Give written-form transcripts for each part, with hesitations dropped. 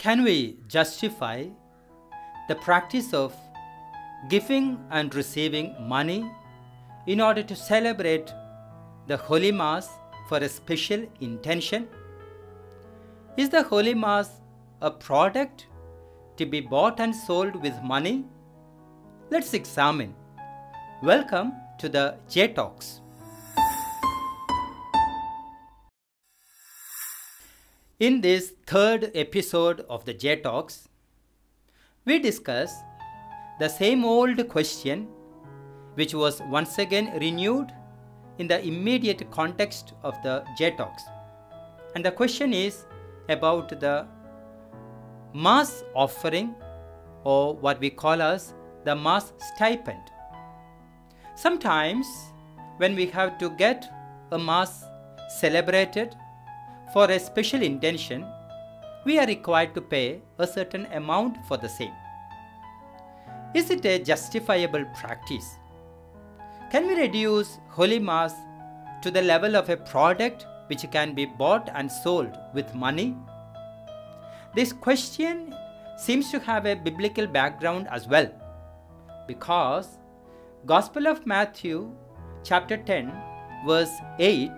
Can we justify the practice of giving and receiving money in order to celebrate the Holy Mass for a special intention? Is the Holy Mass a product to be bought and sold with money? Let's examine. Welcome to the J Talks. In this third episode of the J Talks, we discuss the same old question which was once again renewed in the immediate context of the J Talks. And the question is about the Mass offering, or what we call as the Mass stipend. Sometimes when we have to get a Mass celebrated for a special intention, we are required to pay a certain amount for the same. Is it a justifiable practice? Can we reduce Holy Mass to the level of a product which can be bought and sold with money? This question seems to have a biblical background as well, because Gospel of Matthew chapter 10 verse 8,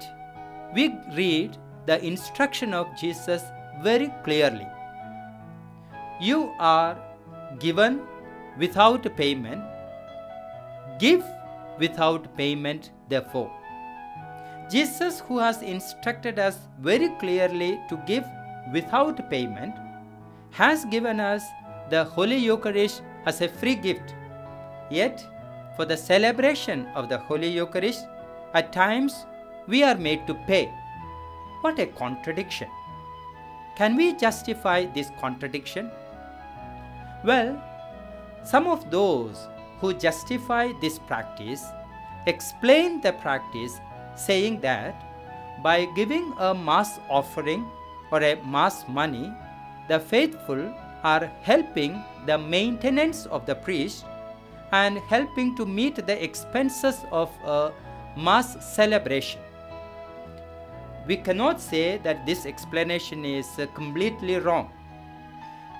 we read the instruction of Jesus very clearly. You are given without payment, give without payment therefore. Jesus, who has instructed us very clearly to give without payment, has given us the Holy Eucharist as a free gift. Yet, for the celebration of the Holy Eucharist, at times we are made to pay. What a contradiction! Can we justify this contradiction? Well, some of those who justify this practice explain the practice saying that by giving a Mass offering or a Mass money, the faithful are helping the maintenance of the priest and helping to meet the expenses of a Mass celebration. We cannot say that this explanation is completely wrong.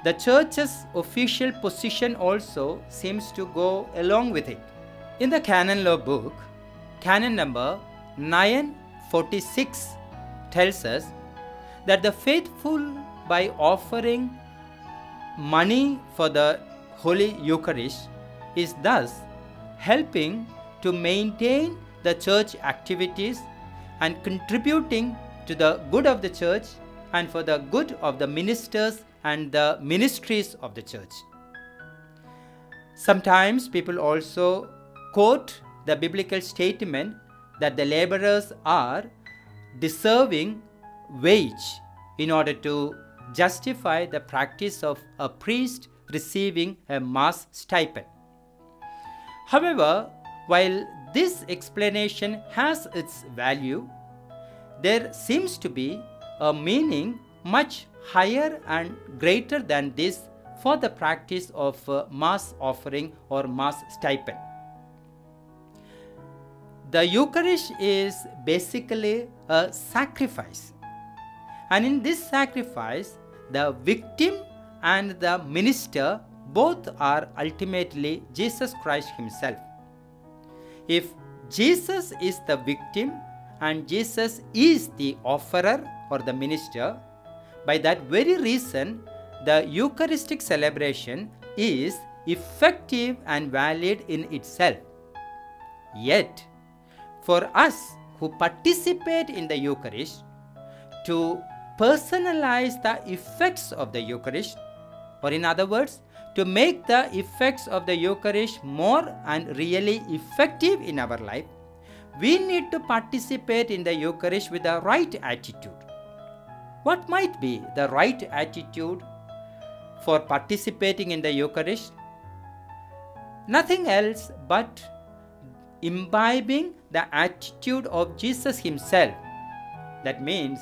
The Church's official position also seems to go along with it. In the Canon Law book, Canon number 946 tells us that the faithful, by offering money for the Holy Eucharist, is thus helping to maintain the church activities and contributing to the good of the church and for the good of the ministers and the ministries of the church. Sometimes people also quote the biblical statement that the laborers are deserving wage in order to justify the practice of a priest receiving a Mass stipend. However, while this explanation has its value, there seems to be a meaning much higher and greater than this for the practice of Mass offering or Mass stipend. The Eucharist is basically a sacrifice, and in this sacrifice, the victim and the minister both are ultimately Jesus Christ Himself. If Jesus is the victim and Jesus is the offerer or the minister, by that very reason, the Eucharistic celebration is effective and valid in itself. Yet, for us who participate in the Eucharist, to personalize the effects of the Eucharist, or in other words, to make the effects of the Eucharist more and really effective in our life, we need to participate in the Eucharist with the right attitude. What might be the right attitude for participating in the Eucharist? Nothing else but imbibing the attitude of Jesus Himself. That means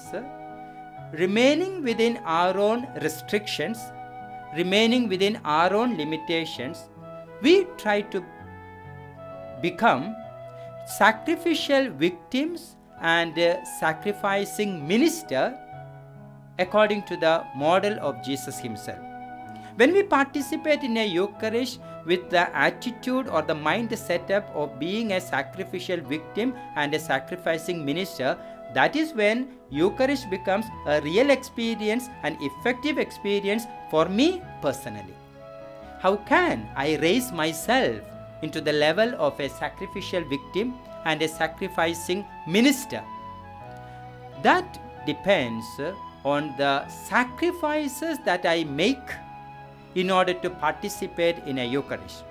remaining within our own restrictions, remaining within our own limitations. We try to become sacrificial victims and sacrificing minister according to the model of Jesus himself. When we participate in a Eucharist with the attitude or the mind setup of being a sacrificial victim and a sacrificing minister, that is when Eucharist becomes a real experience, an effective experience for me personally. How can I raise myself into the level of a sacrificial victim and a sacrificing minister? That depends on the sacrifices that I make in order to participate in a Eucharist.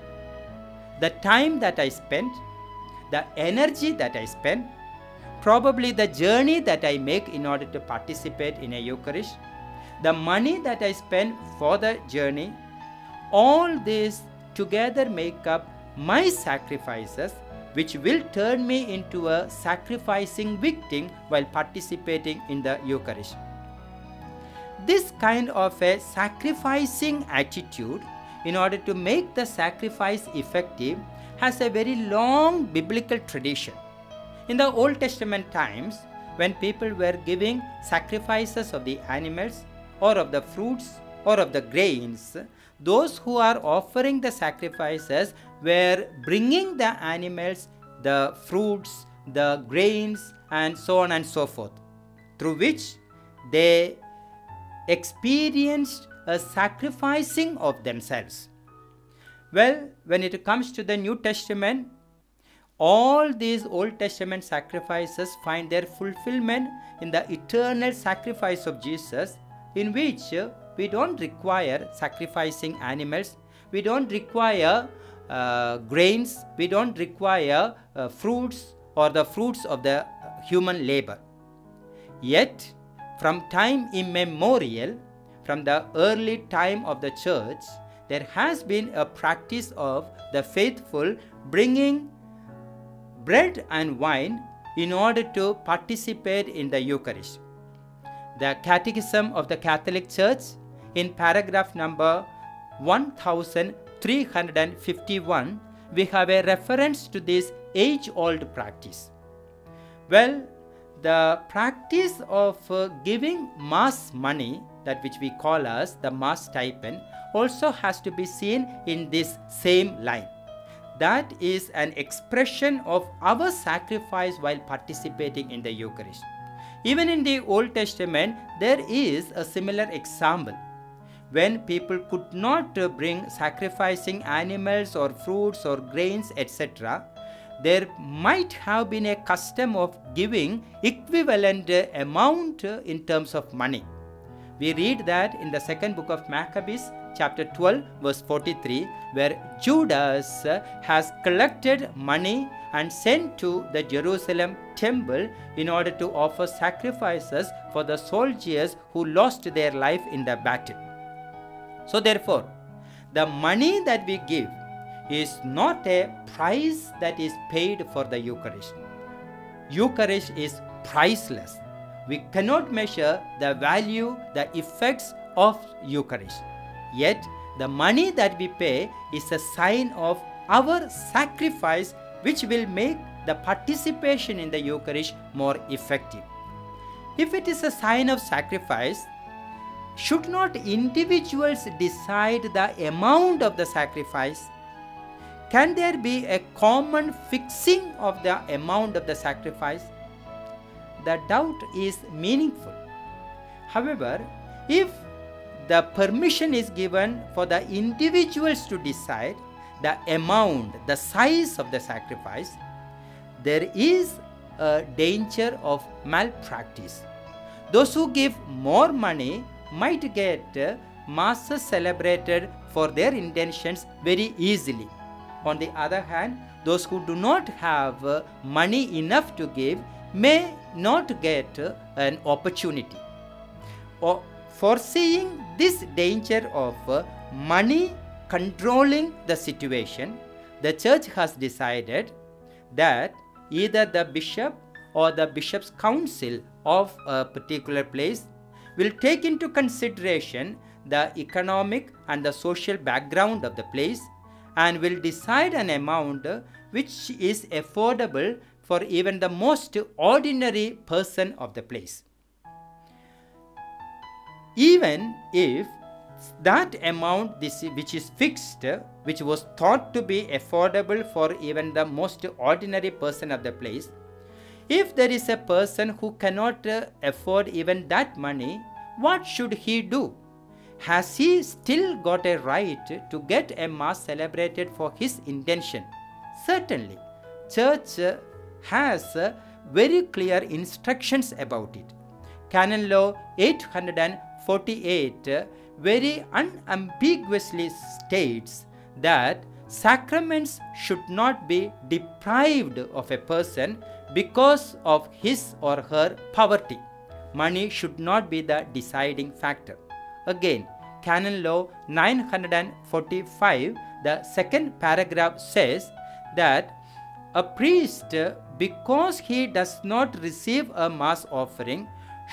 The time that I spend, the energy that I spend, probably the journey that I make in order to participate in a Eucharist, the money that I spend for the journey, all these together make up my sacrifices, which will turn me into a sacrificing victim while participating in the Eucharist. This kind of a sacrificing attitude, in order to make the sacrifice effective, has a very long biblical tradition. In the Old Testament times, when people were giving sacrifices of the animals or of the fruits or of the grains, those who are offering the sacrifices were bringing the animals, the fruits, the grains, and so on and so forth, through which they experienced a sacrificing of themselves. Well, when it comes to the New Testament, all these Old Testament sacrifices find their fulfillment in the eternal sacrifice of Jesus, in which we don't require sacrificing animals, we don't require grains, we don't require fruits or the fruits of the human labor. Yet, from time immemorial, from the early time of the church, there has been a practice of the faithful bringing bread and wine in order to participate in the Eucharist. The Catechism of the Catholic Church, in paragraph number 1351, we have a reference to this age-old practice. Well, the practice of giving mass money, that which we call as the mass stipend, also has to be seen in this same line. That is an expression of our sacrifice while participating in the Eucharist. Even in the Old Testament, there is a similar example. When people could not bring sacrificing animals or fruits or grains, etc., there might have been a custom of giving equivalent amount in terms of money. We read that in the second book of Maccabees, chapter 12, verse 43, where Judas has collected money and sent to the Jerusalem temple in order to offer sacrifices for the soldiers who lost their life in the battle. So therefore, the money that we give is not a price that is paid for the Eucharist. Eucharist is priceless. We cannot measure the value, the effects of Eucharist. Yet, the money that we pay is a sign of our sacrifice, which will make the participation in the Eucharist more effective. If it is a sign of sacrifice, should not individuals decide the amount of the sacrifice? Can there be a common fixing of the amount of the sacrifice? The doubt is meaningful. However, if the permission is given for the individuals to decide the amount, the size of the sacrifice, there is a danger of malpractice. Those who give more money might get masses celebrated for their intentions very easily. On the other hand, those who do not have money enough to give may not get an opportunity. Foreseeing this danger of money controlling the situation, the church has decided that either the bishop or the bishop's council of a particular place will take into consideration the economic and the social background of the place and will decide an amount which is affordable for even the most ordinary person of the place. even if that amount which is fixed, which was thought to be affordable for even the most ordinary person of the place, if there is a person who cannot afford even that money, what should he do? Has he still got a right to get a mass celebrated for his intention? Certainly. Church has very clear instructions about it. Canon Law 848 very unambiguously states that sacraments should not be deprived of a person because of his or her poverty. Money should not be the deciding factor. Again, Canon Law 945, the second paragraph says that a priest, because he does not receive a mass offering,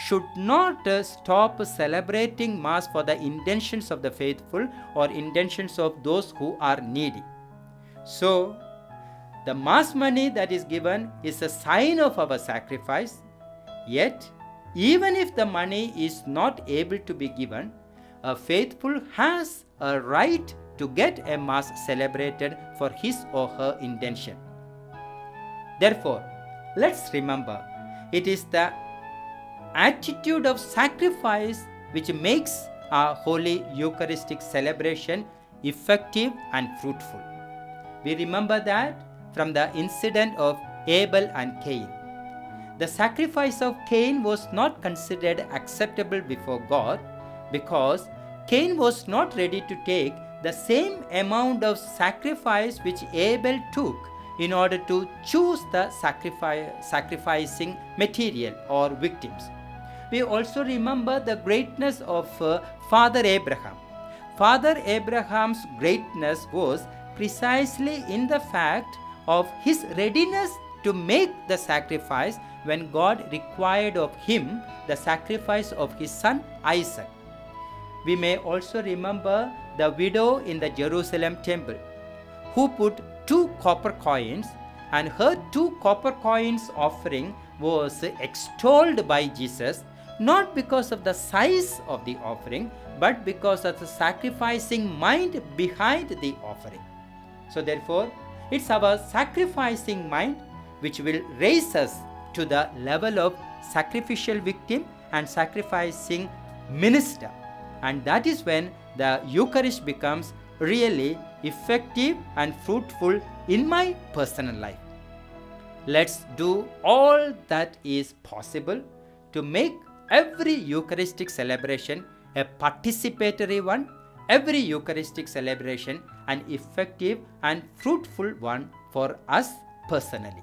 should not stop celebrating mass for the intentions of the faithful or intentions of those who are needy. So, the mass money that is given is a sign of our sacrifice. Yet, even if the money is not able to be given, a faithful has a right to get a mass celebrated for his or her intention. Therefore, let's remember, it is the attitude of sacrifice which makes our Holy Eucharistic celebration effective and fruitful. We remember that from the incident of Abel and Cain. The sacrifice of Cain was not considered acceptable before God because Cain was not ready to take the same amount of sacrifice which Abel took in order to choose the sacrificing material or victims. We also remember the greatness of Father Abraham. Father Abraham's greatness was precisely in the fact of his readiness to make the sacrifice when God required of him the sacrifice of his son Isaac. We may also remember the widow in the Jerusalem temple who put 2 copper coins, and her 2 copper coins offering was extolled by Jesus, not because of the size of the offering, but because of the sacrificing mind behind the offering. So therefore, it's our sacrificing mind which will raise us to the level of sacrificial victim and sacrificing minister. And that is when the Eucharist becomes really effective and fruitful in my personal life. Let's do all that is possible to make every Eucharistic celebration a participatory one, every Eucharistic celebration an effective and fruitful one for us personally.